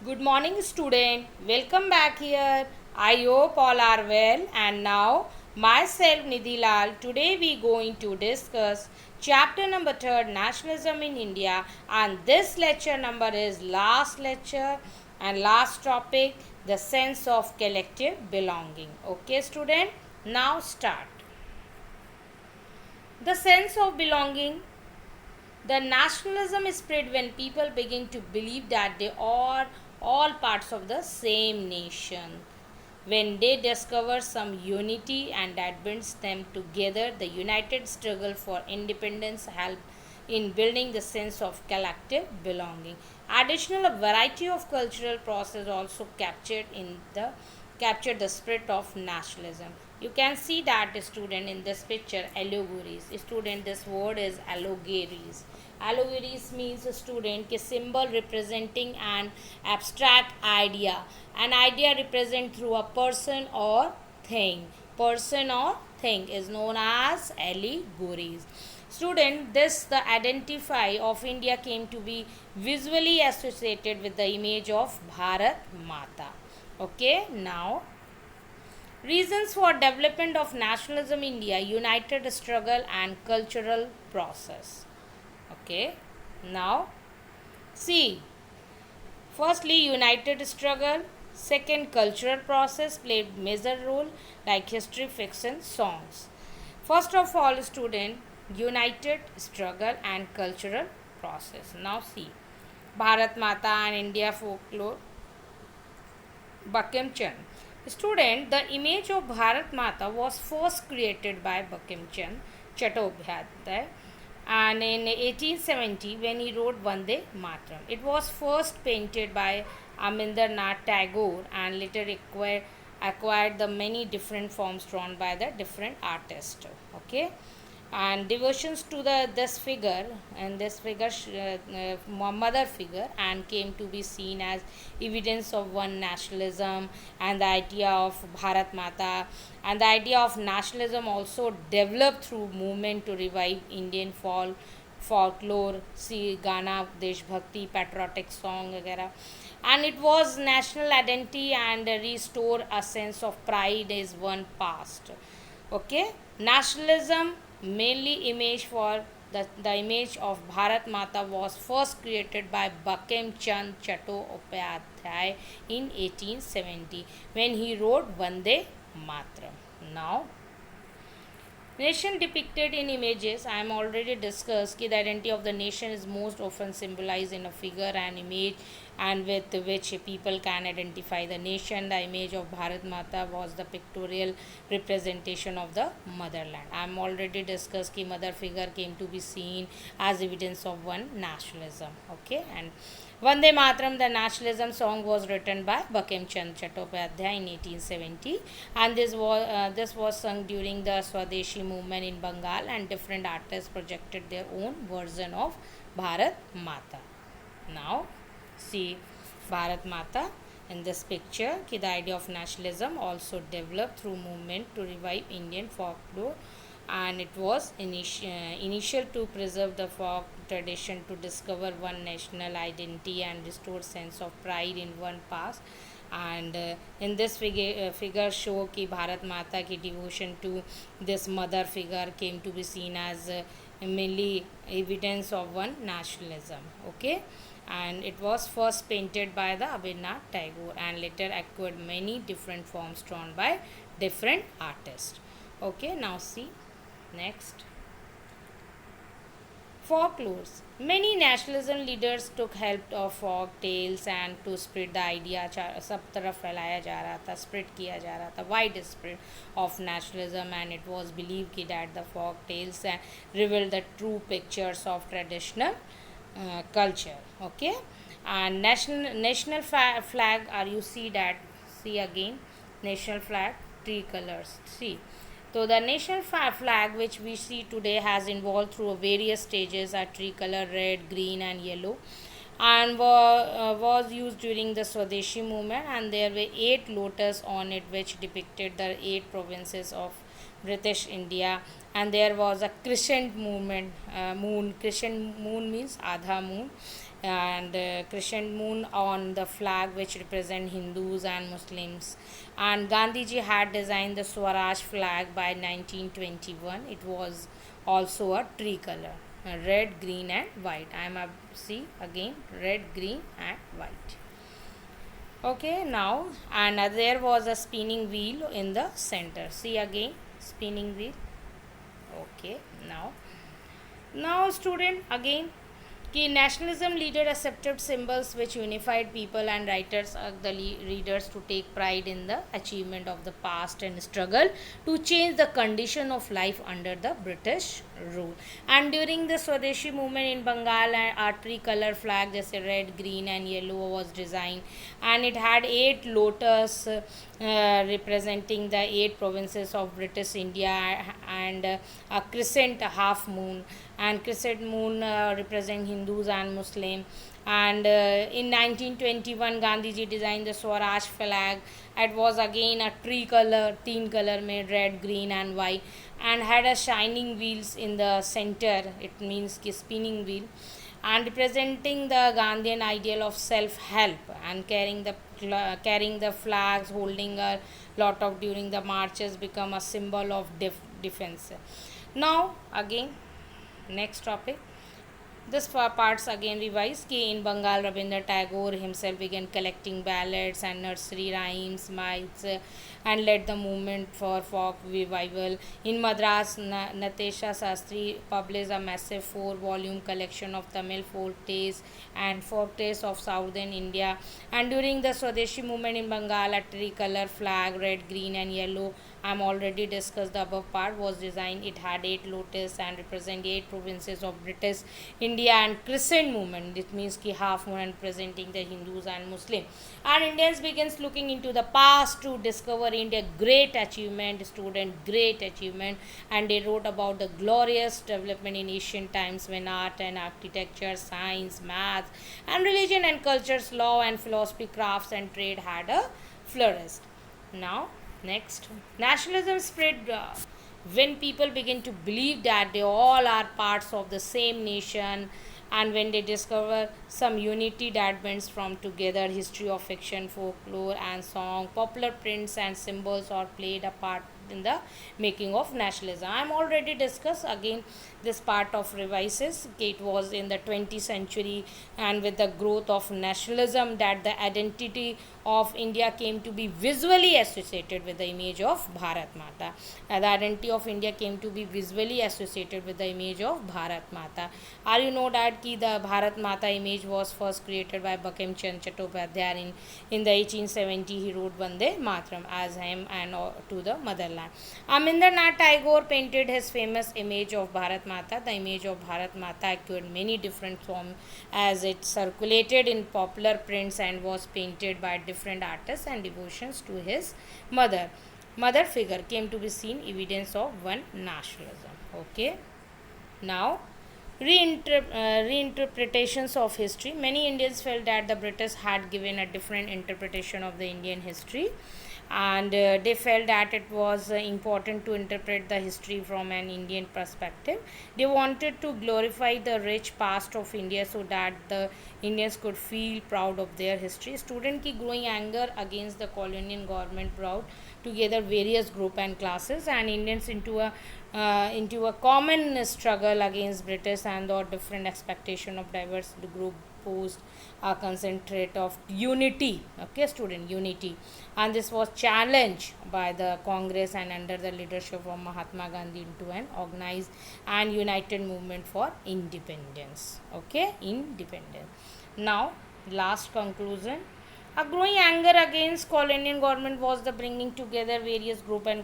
Good morning, student. Welcome back here. I hope all are well. And now, myself Nidhi Lal. Today we going to discuss chapter number 3, Nationalism in India. And this lecture number is last lecture and last topic, the sense of collective belonging. Okay, student. Now start. The sense of belonging. The nationalism is spread when people begin to believe that they are all parts of the same nation. When they discover some unity and that binds them together, the united struggle for independence helped in building the sense of collective belonging. Additional, a variety of cultural process also captured the spirit of nationalism. You can see that student in this picture allegories. Student, this word is allegories. Allegories means student a symbol representing an abstract idea. An idea represented through a person or thing. Person or thing is known as allegories. Student, this the identify of India came to be visually associated with the image of Bharat Mata. Okay, now reasons for development of nationalism in India, united struggle and cultural process. Okay, now see, firstly united struggle, second cultural process played major role like history, fiction, songs. First of all, student, united struggle and cultural process. Now see, Bharat Mata and India folklore, Bankim Chand. Student, the image of Bharat Mata was first created by Bankim Chand Chattopadhyay and in 1870 when he wrote Vande Mataram. It was first painted by Amindernath Tagore and later acquired the many different forms drawn by the different artists. Okay, and devotions to this figure and mother figure and came to be seen as evidence of one nationalism and the idea of Bharat Mata, and the idea of nationalism also developed through movement to revive Indian folklore, see Gana, Desh Bhakti, patriotic song, etc. And it was national identity and restore a sense of pride is one past. Okay, nationalism mainly image for the image of Bharat Mata was first created by Bankim Chand Chattopadhyay in 1870 when he wrote Vande Mataram. Now, nation depicted in images, I am already discussed that the identity of the nation is most often symbolized in a figure and image and with which people can identify the nation. The image of Bharat Mata was the pictorial representation of the motherland. I am already discussed that mother figure came to be seen as evidence of one nationalism. Okay, and Vande Mataram, the nationalism song, was written by Bankim Chand Chattopadhyay in 1870, and this was sung during the Swadeshi movement in Bengal, and different artists projected their own version of Bharat Mata. Now, see Bharat Mata in this picture. The idea of nationalism also developed through movement to revive Indian folklore, and it was initial to preserve the folk tradition, to discover one national identity and restore sense of pride in one past. And in this figure show कि भारत माता की devotion to this mother figure came to be seen as mainly evidence of one nationalism. Okay, and it was first painted by the Abhinav Tagore and later acquired many different forms drawn by different artists. Okay, now see next. Folklores. Many nationalism leaders took help of folk tales and to spread the idea सब तरफ फैलाया जा रहा था, spread किया जा रहा था, wide spread of nationalism, and it was believed that the folk tales revealed the true pictures of traditional culture. Okay, and national flag are you see again national flag, three colors. See, so the national flag which we see today has evolved through various stages at three color red, green and yellow, and was used during the Swadeshi movement, and there were 8 lotus on it which depicted the 8 provinces of British India, and there was a crescent movement, crescent moon means Adha moon, and crescent moon on the flag, which represent Hindus and Muslims. And Gandhiji had designed the Swaraj flag by 1921. It was also a tricolor, red, green, and white. I am see again, red, green, and white. Okay, now, and there was a spinning wheel in the center. See again, spinning wheel. Okay, now student, again, कि nationalism leader accepted symbols which unified people, and writers urged the readers to take pride in the achievement of the past and struggle to change the condition of life under the British rule. And during the Swadeshi movement in Bengal, a tricolor flag जैसे red, green and yellow was designed, and it had 8 lotus representing the 8 provinces of British India, and a crescent, a half moon, and crescent moon represent Hindus and Muslim. And in 1921 Gandhiji designed the Swaraj flag. It was again a tricolor, teen color made red, green and white, and had a shining wheels in the center. It means ki spinning wheel, and representing the Gandhian ideal of self-help, and carrying the flags, holding a lot of during the marches, become a symbol of defense. Now again, next topic. This parts again revised कि in Bengal Rabindranath Tagore himself began collecting ballads and nursery rhymes, myths, and led the movement for folk revival. In Madras, Natesha Sastry published a massive 4-volume collection of Tamil folk tales and folk tales of southern India. And during the Swadeshi movement in Bengal, a tricolor flag, red, green and yellow, I am already discussed the above part, was designed. It had 8 lotus and represent 8 provinces of British India, and crescent movement. It means ki half moon representing the Hindus and Muslim. And Indians begins looking into the past to discover India. Great achievement, student, great achievement. And they wrote about the glorious development in ancient times when art and architecture, science, math, and religion and cultures, law and philosophy, crafts and trade had a flourished. Now, next, nationalism spread when people begin to believe that they all are parts of the same nation, and when they discover some unity that binds from together history of fiction, folklore and song, popular prints and symbols are played a part in the making of nationalism. I am already discussed again this part of revises. It was in the 20th century, and with the growth of nationalism, that the identity of India came to be visually associated with the image of Bharat Mata. The identity of India came to be visually associated with the image of Bharat Mata. Are you know that ki the Bharat Mata image was first created by Bankim Chand Chattopadhyay in the 1870. He wrote Vande Mataram as hymn and to the motherland. Amindranath Tagore painted his famous image of Bharat Mata. The image of Bharat Mata acquired many different forms as it circulated in popular prints and was painted by different artists and devotions to his mother figure came to be seen evidence of one nationalism. Okay, now reinterpretations of history. Many Indians felt that the British had given a different interpretation of the Indian history, and they felt that it was important to interpret the history from an Indian perspective. They wanted to glorify the rich past of India so that the Indians could feel proud of their history. Student ki growing anger against the colonial government brought together various group and classes and Indians into a common struggle against British, and the different expectation of diverse group posed a concentrate of unity. Okay, student, unity, and this was challenged by the Congress and under the leadership of Mahatma Gandhi into an organized and united movement for independence. Okay, independence. Now, last conclusion. A growing anger against colonial government was the bringing together various group and